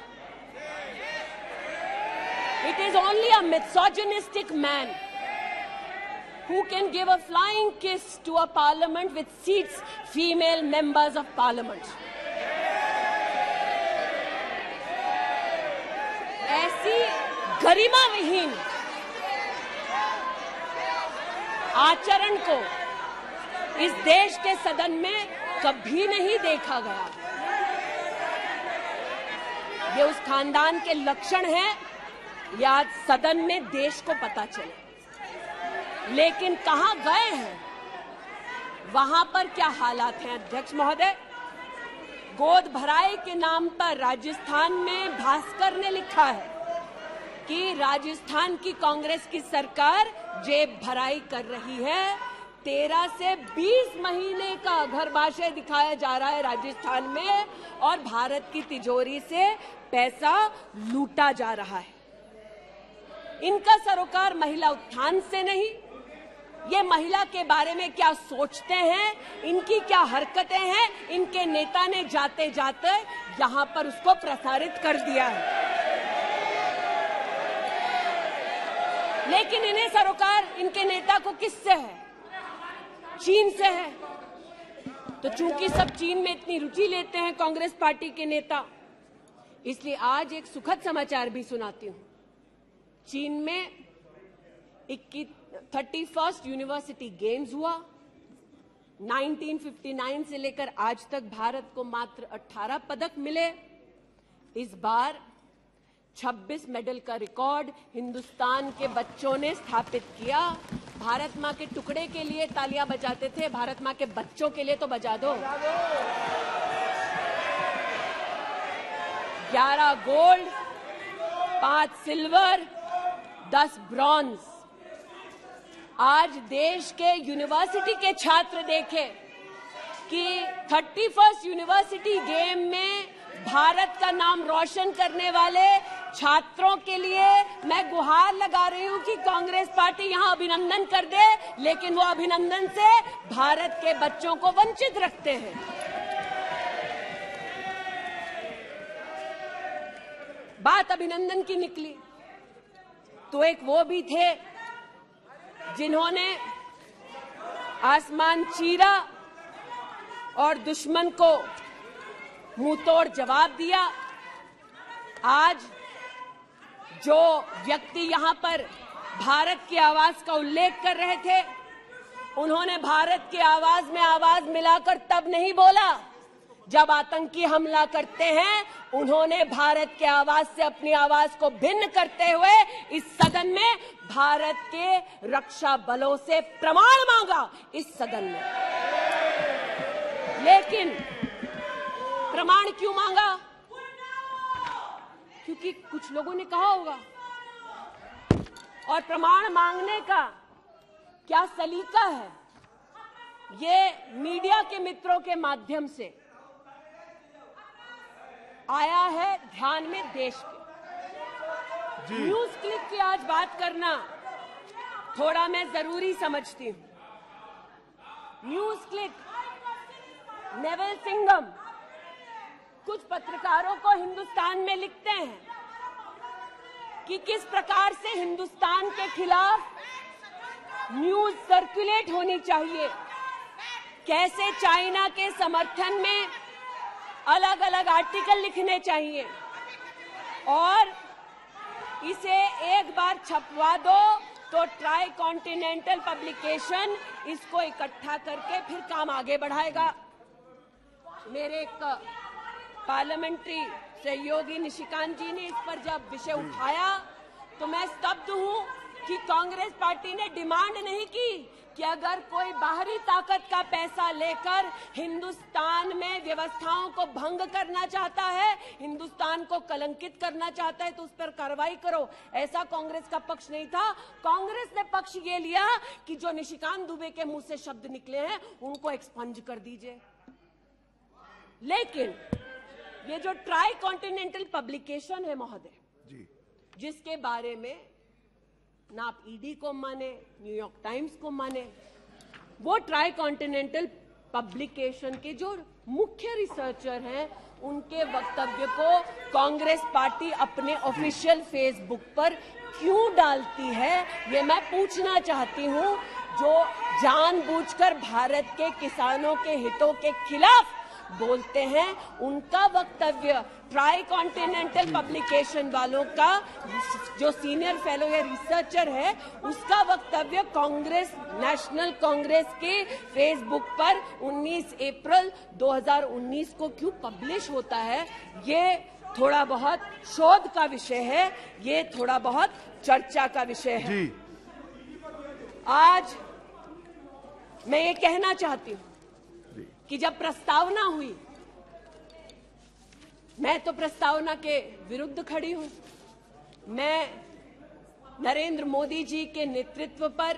It is only a misogynistic man who can give a flying kiss to a parliament which seats female members of parliament. ऐसी गरिमा विहीन आचरण को इस देश के सदन में कभी नहीं देखा गया। ये उस खानदान के लक्षण हैं, या आज सदन में देश को पता चले। लेकिन कहां गए हैं, वहां पर क्या हालात हैं अध्यक्ष महोदय? गोद भराई के नाम पर राजस्थान में भास्कर ने लिखा है कि राजस्थान की कांग्रेस की सरकार जेब भराई कर रही है। 13 से 20 महीने का घरबाशय दिखाया जा रहा है राजस्थान में, और भारत की तिजोरी से पैसा लूटा जा रहा है। इनका सरोकार महिला उत्थान से नहीं, ये महिला के बारे में क्या सोचते हैं, इनकी क्या हरकतें हैं, इनके नेता ने जाते जाते यहां पर उसको प्रसारित कर दिया है। लेकिन इन्हें सरोकार इनके नेता को किससे है? चीन से है। तो चूंकि सब चीन में इतनी रुचि लेते हैं कांग्रेस पार्टी के नेता, इसलिए आज एक सुखद समाचार भी सुनाती हूं। चीन में 31st यूनिवर्सिटी गेम्स हुआ। 1959 से लेकर आज तक भारत को मात्र 18 पदक मिले। इस बार 26 मेडल का रिकॉर्ड हिंदुस्तान के बच्चों ने स्थापित किया। भारत मां के टुकड़े के लिए तालियां बजाते थे, भारत मां के बच्चों के लिए तो बजा दो। 11 गोल्ड, 5 सिल्वर, 10 ब्रॉन्ज। आज देश के यूनिवर्सिटी के छात्र देखें कि 31st यूनिवर्सिटी गेम में भारत का नाम रोशन करने वाले छात्रों के लिए मैं गुहार लगा रही हूं कि कांग्रेस पार्टी यहां अभिनंदन कर दे, लेकिन वो अभिनंदन से भारत के बच्चों को वंचित रखते हैं। बात अभिनंदन की निकली तो एक वो भी थे जिन्होंने आसमान चीरा और दुश्मन को मुंहतोड़ जवाब दिया। आज जो व्यक्ति यहां पर भारत की आवाज का उल्लेख कर रहे थे, उन्होंने भारत की आवाज में आवाज मिलाकर तब नहीं बोला जब आतंकी हमला करते हैं। उन्होंने भारत के आवाज से अपनी आवाज को भिन्न करते हुए इस सदन में भारत के रक्षा बलों से प्रमाण मांगा इस सदन में। लेकिन प्रमाण क्यों मांगा? क्योंकि कुछ लोगों ने कहा होगा। और प्रमाण मांगने का क्या सलीका है, ये मीडिया के मित्रों के माध्यम से आया है ध्यान में देश के। न्यूज क्लिक की आज बात करना थोड़ा मैं जरूरी समझती हूं, न्यूज क्लिक, नेवल सिंघम कुछ पत्रकारों को हिंदुस्तान में लिखते हैं कि किस प्रकार से हिंदुस्तान के खिलाफ न्यूज सर्कुलेट होनी चाहिए, कैसे चाइना के समर्थन में अलग अलग आर्टिकल लिखने चाहिए और इसे एक बार छपवा दो तो ट्राई कॉन्टिनेंटल पब्लिकेशन इसको इकट्ठा करके फिर काम आगे बढ़ाएगा। मेरे एक पार्लियामेंट्री सहयोगी निशिकांत जी ने इस पर जब विषय उठाया तो मैं स्तब्ध हूं कि कांग्रेस पार्टी ने डिमांड नहीं की कि अगर कोई बाहरी ताकत का पैसा लेकर हिंदुस्तान में व्यवस्थाओं को भंग करना चाहता है, हिंदुस्तान को कलंकित करना चाहता है तो उस पर कार्रवाई करो। ऐसा कांग्रेस का पक्ष नहीं था। कांग्रेस ने पक्ष ये लिया कि जो निशिकांत दुबे के मुंह से शब्द निकले हैं उनको एक्सपंज कर दीजिए। लेकिन ये जो ट्राई कॉन्टिनेंटल पब्लिकेशन है महोदय, जिसके बारे में ना आप ईडी को माने, न्यूयॉर्क टाइम्स को माने, वो ट्राई कॉन्टिनेंटल पब्लिकेशन के जो मुख्य रिसर्चर हैं उनके वक्तव्य को कांग्रेस पार्टी अपने ऑफिशियल फेसबुक पर क्यों डालती है, ये मैं पूछना चाहती हूं। जो जानबूझकर भारत के किसानों के हितों के खिलाफ बोलते हैं, उनका वक्तव्य ट्राई कॉन्टिनेंटल पब्लिकेशन वालों का जो सीनियर फेलो या रिसर्चर है उसका वक्तव्य कांग्रेस, नेशनल कांग्रेस के फेसबुक पर 19 अप्रैल 2019 को क्यों पब्लिश होता है, ये थोड़ा बहुत शोध का विषय है, ये थोड़ा बहुत चर्चा का विषय है। आज मैं ये कहना चाहती हूं कि जब प्रस्तावना हुई, मैं तो प्रस्तावना के विरुद्ध खड़ी हूं। मैं नरेंद्र मोदी जी के नेतृत्व पर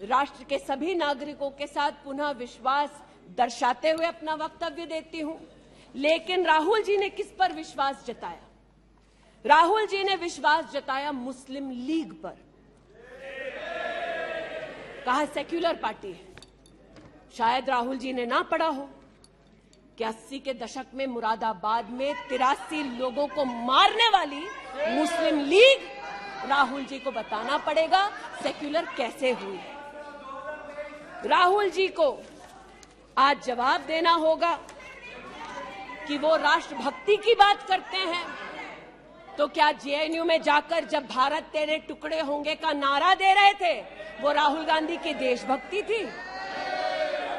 राष्ट्र के सभी नागरिकों के साथ पुनः विश्वास दर्शाते हुए अपना वक्तव्य देती हूं। लेकिन राहुल जी ने किस पर विश्वास जताया? राहुल जी ने विश्वास जताया मुस्लिम लीग पर। कहा सेक्युलर पार्टी है। शायद राहुल जी ने ना पढ़ा हो कि 80 के दशक में मुरादाबाद में 83 लोगों को मारने वाली मुस्लिम लीग, राहुल जी को बताना पड़ेगा सेक्युलर कैसे हुई। राहुल जी को आज जवाब देना होगा कि वो राष्ट्रभक्ति की बात करते हैं तो क्या जेएनयू में जाकर जब भारत तेरे टुकड़े होंगे का नारा दे रहे थे वो राहुल गांधी की देशभक्ति थी?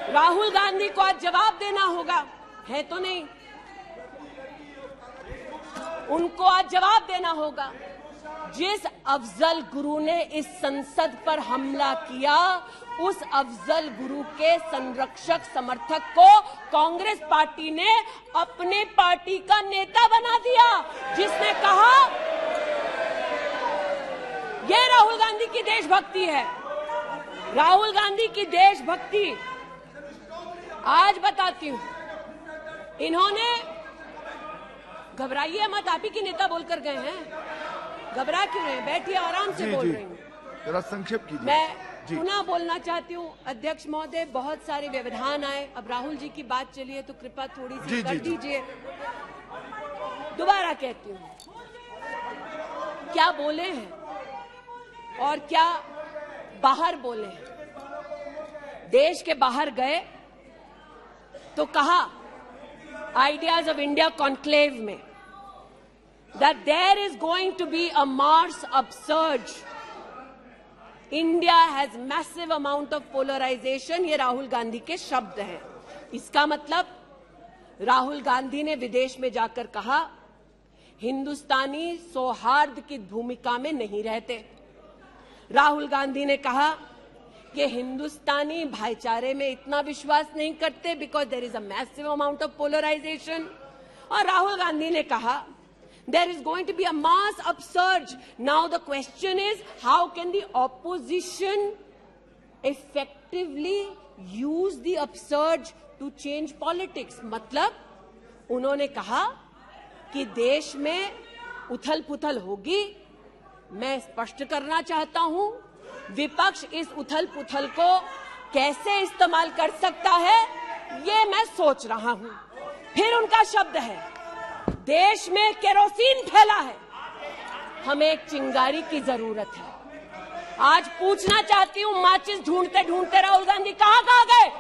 राहुल गांधी को आज जवाब देना होगा, है तो नहीं। उनको आज जवाब देना होगा। जिस अफजल गुरु ने इस संसद पर हमला किया, उस अफजल गुरु के संरक्षक समर्थक को कांग्रेस पार्टी ने अपने पार्टी का नेता बना दिया, जिसने कहा यह राहुल गांधी की देशभक्ति है। राहुल गांधी की देशभक्ति आज बताती हूं। इन्होंने, घबराइए मत, आप ही की नेता बोलकर गए हैं, घबरा क्यों रहे हैं? बैठिए, आराम से बोल रही हूँ। जरा संक्षेप कीजिए। मैं पुनः बोलना चाहती हूँ अध्यक्ष महोदय, बहुत सारे व्यवधान आए, अब राहुल जी की बात चली है तो कृपा थोड़ी सी कर दीजिए। दोबारा कहती हूँ, क्या बोले हैं और क्या बाहर बोले हैं। देश के बाहर गए तो कहा आइडियाज ऑफ इंडिया कॉन्क्लेव में that there is going to be a Mars upsurge. India has massive amount of polarization. ये राहुल गांधी के शब्द हैं। इसका मतलब राहुल गांधी ने विदेश में जाकर कहा हिंदुस्तानी सौहार्द की भूमिका में नहीं रहते। राहुल गांधी ने कहा कि हिंदुस्तानी भाईचारे में इतना विश्वास नहीं करते because there is a massive amount of polarisation. और राहुल गांधी ने कहा there is going to be a mass upsurge. Now the question is, how can the opposition effectively use the upsurge to change politics? मतलब उन्होंने कहा कि देश में उथल पुथल होगी। मैं स्पष्ट करना चाहता हूं, विपक्ष इस उथल पुथल को कैसे इस्तेमाल कर सकता है, ये मैं सोच रहा हूं। फिर उनका शब्द है, देश में केरोसिन फैला है, हमें एक चिंगारी की जरूरत है। आज पूछना चाहती हूं, माचिस ढूंढते ढूंढते राहुल गांधी कहां गए?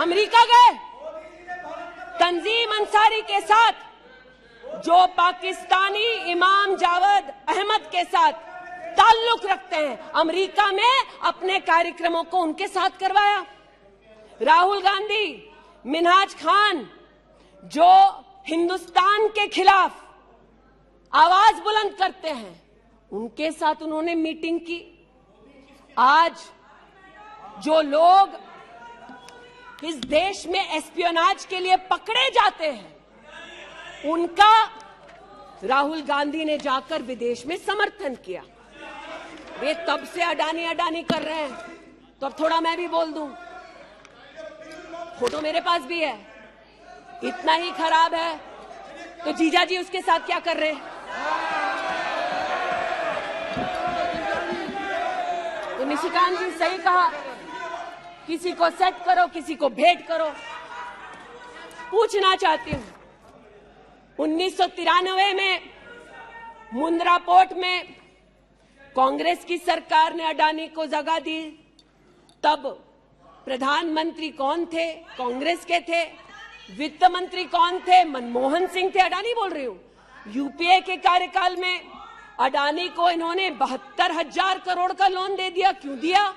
अमेरिका गए? तंजीम अंसारी के साथ, जो पाकिस्तानी इमाम जावेद अहमद के साथ ताल्लुक रखते हैं, अमेरिका में अपने कार्यक्रमों को उनके साथ करवाया। राहुल गांधी, मिन्हाज खान, जो हिंदुस्तान के खिलाफ आवाज बुलंद करते हैं, उनके साथ उन्होंने मीटिंग की। आज जो लोग इस देश में एस्पियोनाज के लिए पकड़े जाते हैं, उनका राहुल गांधी ने जाकर विदेश में समर्थन किया। वे तब से अडानी अडानी कर रहे हैं, तो अब थोड़ा मैं भी बोल दूं। फोटो मेरे पास भी है। इतना ही खराब है तो जीजा जी उसके साथ क्या कर रहे हैं? तो निशिकांत जी सही कहा, किसी को सेट करो, किसी को भेंट करो। पूछना चाहती हूं, 1993 में मुंद्रा पोर्ट में कांग्रेस की सरकार ने अडानी को जगह दी। तब प्रधानमंत्री कौन थे? कांग्रेस के थे। वित्त मंत्री कौन थे? मनमोहन सिंह थे। अडानी बोल रही हूं। यूपीए के कार्यकाल में अडानी को इन्होंने 72,000 करोड़ का लोन दे दिया। क्यों दिया?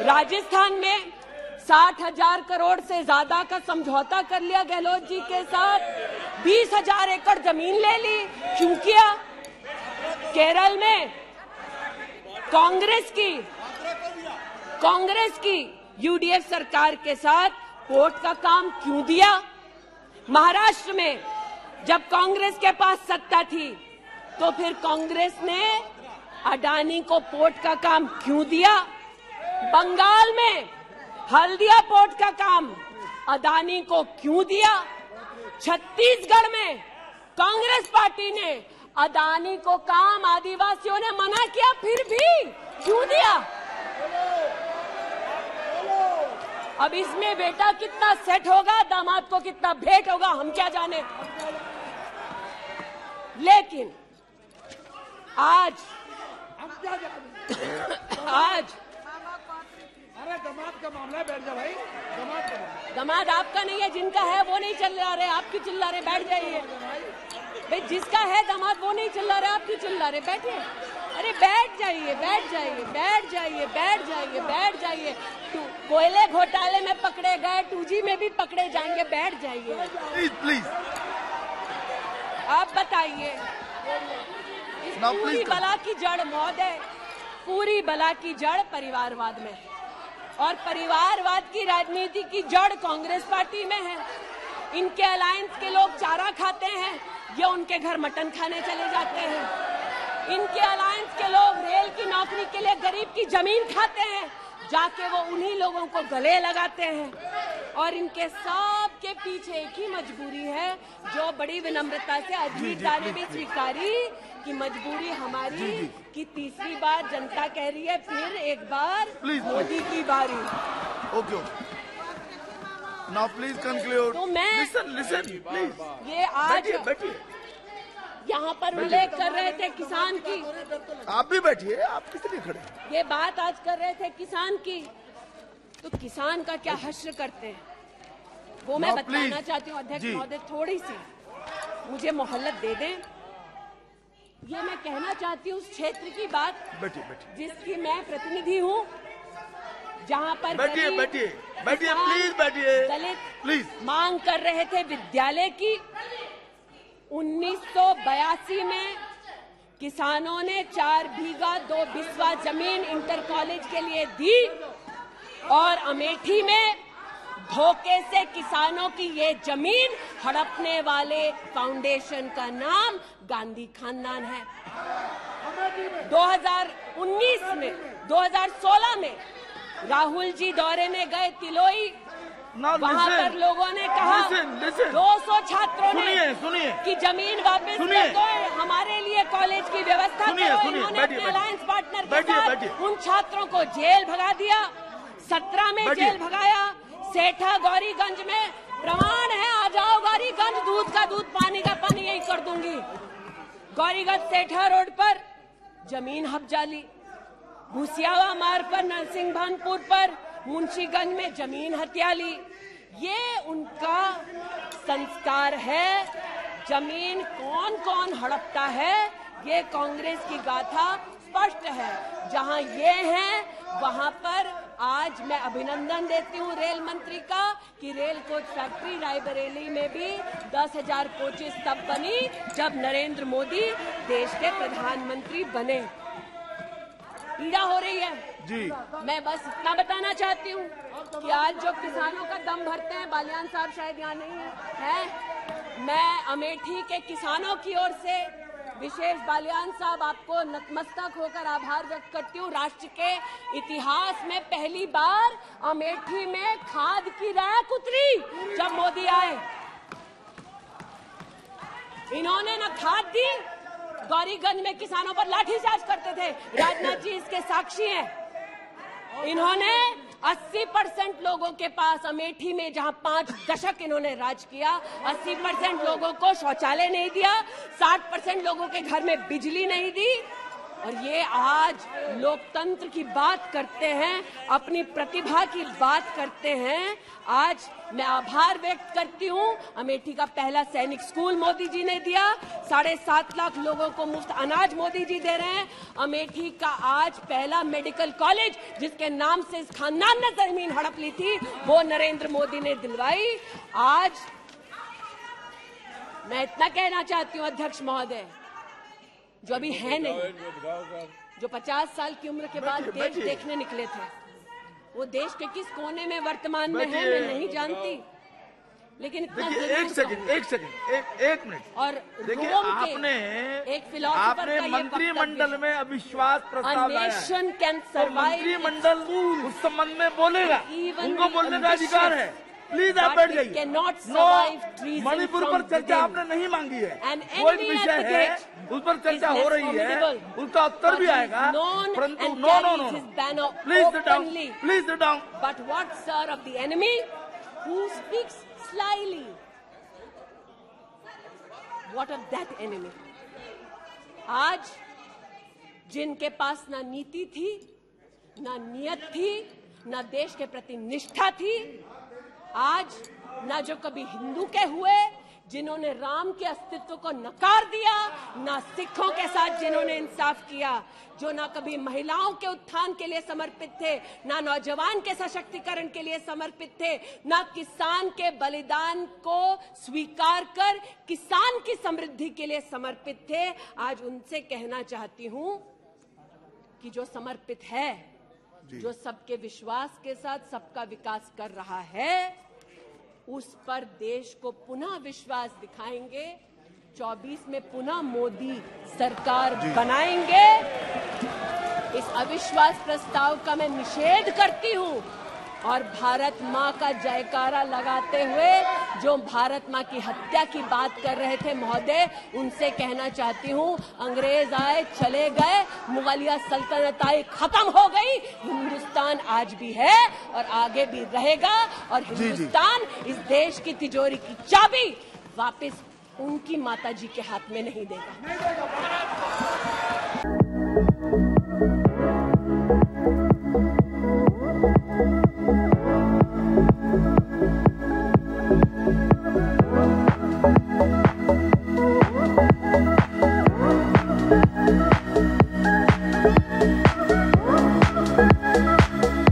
राजस्थान में 60,000 करोड़ से ज्यादा का समझौता कर लिया गहलोत जी के साथ। 20,000 एकड़ जमीन ले ली। क्यों किया? केरल में कांग्रेस की यूडीएफ सरकार के साथ पोर्ट का काम क्यों दिया? महाराष्ट्र में जब कांग्रेस के पास सत्ता थी, तो फिर कांग्रेस ने अडानी को पोर्ट का काम क्यों दिया? बंगाल में हल्दिया पोर्ट का काम अडानी को क्यों दिया? छत्तीसगढ़ में कांग्रेस पार्टी ने अडानी को काम आदिवासियों ने मना किया, फिर भी क्यों दिया? अब इसमें बेटा कितना सेट होगा, दामाद को कितना भेंट होगा, हम क्या जाने। लेकिन आज अरे दामाद का मामला है, बैठ जा भाई। दामाद आपका नहीं है, जिनका है वो नहीं चिल्ला रहे, आप क्यों चिल्ला रहे? बैठ जाइए भाई। जिसका है दामाद वो नहीं चिल्ला रहे, आप क्यों चिल्ला रहे? बैठिए। अरे बैठ जाइए, बैठ जाइए, बैठ जाइए, बैठ जाइए, बैठ जाइए। कोयले घोटाले में पकड़े गए, 2G में भी पकड़े जाएंगे। बैठ जाइए प्लीज। आप बताइए, इस पूरी बला की जड़ मौत है। पूरी बला की जड़ परिवारवाद में, और परिवारवाद की राजनीति की जड़ कांग्रेस पार्टी में है। इनके अलायंस के लोग चारा खाते हैं, ये उनके घर मटन खाने चले जाते हैं। इनके अलायंस के लोग रेल की नौकरी के लिए गरीब की जमीन खाते हैं, जाके वो उन्हीं लोगों को गले लगाते हैं। और इनके सब के पीछे एक ही मजबूरी है, जो बड़ी विनम्रता से अजीत ने भी स्वीकारी कि मजबूरी हमारी कि तीसरी बार जनता कह रही है, फिर एक बार मोदी की बारी। Okay, now please conclude. तो मैं लिसन प्लीज। ये आज यहाँ पर उल्लेख कर रहे थे किसान की। आप भी बैठिए, आप किस लिए खड़े? ये बात आज कर रहे थे किसान की, तो किसान का क्या हश्र करते हैं वो मैं बताना चाहती हूँ। अध्यक्ष महोदय, थोड़ी सी मुझे मोहलत दे दें। ये मैं कहना चाहती हूँ उस क्षेत्र की बात जिसकी मैं प्रतिनिधि हूँ, जहाँ पर बैठिए प्लीज, बैठिए दलित प्लीज मांग कर रहे थे विद्यालय की। 1982 में किसानों ने 4 बीघा 2 बिस्वा जमीन इंटर कॉलेज के लिए दी, और अमेठी में धोखे से किसानों की ये जमीन हड़पने वाले फाउंडेशन का नाम गांधी खानदान है। 2016 में राहुल जी दौरे में गए तिलोई, वहाँ पर लोगों ने कहा 200 छात्रों ने सुनिए कि जमीन वापस कर दो, हमारे लिए कॉलेज की व्यवस्था करो। इन्होंने अपने अलायंस पार्टनर के साथ उन छात्रों को जेल भगा दिया, 17 में जेल भगाया। सेठा गौरीगंज में प्रमाण है, आ जाओ गौरीगंज, दूध का दूध पानी का पानी यही कर दूंगी। गौरीगंज सेठा रोड पर जमीन हब्जाली, भूसियावा मार्ग पर नरसिंहभानपुर पर मुंशीगंज में जमीन हथियाली। ये उनका संस्कार है। जमीन कौन कौन हड़पता है, ये कांग्रेस की गाथा स्पष्ट है। जहां ये हैं वहां पर आज मैं अभिनंदन देती हूं रेल मंत्री का कि रेल कोच फैक्ट्री रायबरेली में भी 10,000 कोचेस तब बनी जब नरेंद्र मोदी देश के प्रधानमंत्री बने। पीड़ा हो रही है जी। मैं बस इतना बताना चाहती हूँ कि आज जो किसानों का दम भरते हैं, बालियान साहब शायद यहाँ नहीं है, मैं अमेठी के किसानों की ओर से विशेष बालियान साहब आपको नतमस्तक होकर आभार व्यक्त करती हूँ। राष्ट्र के इतिहास में पहली बार अमेठी में खाद की रैक उतरी जब मोदी आए। इन्होंने न खाद दी, गौरीगंज में किसानों पर लाठीचार्ज करते थे, राजनाथ जी इसके साक्षी हैं। इन्होंने 80% लोगों के पास अमेठी में जहां 5 दशक इन्होंने राज किया, 80% लोगों को शौचालय नहीं दिया, 60% लोगों के घर में बिजली नहीं दी। और ये आज लोकतंत्र की बात करते हैं, अपनी प्रतिभा की बात करते हैं। आज मैं आभार व्यक्त करती हूँ, अमेठी का पहला सैनिक स्कूल मोदी जी ने दिया, 7.5 लाख लोगों को मुफ्त अनाज मोदी जी दे रहे हैं। अमेठी का आज पहला मेडिकल कॉलेज जिसके नाम से इस खानदान ने जमीन हड़प ली थी, वो नरेंद्र मोदी ने दिलवाई। आज मैं इतना कहना चाहती हूँ अध्यक्ष महोदय, जो अभी है नहीं, जो 50 साल की उम्र के बाद देश देखने निकले थे, वो देश के किस कोने में वर्तमान में है मैं नहीं जानती, लेकिन इतना एक मिनट। और देखिए, आपने एक फिलोसोफर का मंत्रिमंडल में अविश्वास प्रस्ताव लाया है, मंत्रिमंडल उस संबंध में बोलेगा, उनको बोलने का अधिकार है। प्लीज आप बैठ जाइए। मणिपुर पर चर्चा आपने नहीं मांगी है, वो एक विषय है, उस पर चर्चा हो रही है, उसका उत्तर भी आएगा, परंतु no please sit down, please sit down. But what sir of the enemy who speaks slyly, what of that enemy? आज जिनके पास ना नीति थी, ना नियत थी, ना देश के प्रति निष्ठा थी, आज ना जो कभी हिंदू के हुए, जिन्होंने राम के अस्तित्व को नकार दिया, ना सिखों के साथ जिन्होंने इंसाफ किया, जो ना कभी महिलाओं के उत्थान के लिए समर्पित थे, ना नौजवान के सशक्तिकरण के लिए समर्पित थे, ना किसान के बलिदान को स्वीकार कर किसान की समृद्धि के लिए समर्पित थे। आज उनसे कहना चाहती हूं कि जो समर्पित है, जो सबके विश्वास के साथ सबका विकास कर रहा है, उस पर देश को पुनः विश्वास दिखाएंगे। 24 में पुनः मोदी सरकार बनाएंगे। इस अविश्वास प्रस्ताव का मैं निषेध करती हूं और भारत मां का जयकारा लगाते हुए जो भारत मां की हत्या की बात कर रहे थे महोदय, उनसे कहना चाहती हूं, अंग्रेज आए चले गए, मुगलिया सल्तनत आई खत्म हो गई, हिंदुस्तान आज भी है और आगे भी रहेगा। और हिंदुस्तान इस देश की तिजोरी की चाबी वापस उनकी माताजी के हाथ में नहीं देगा।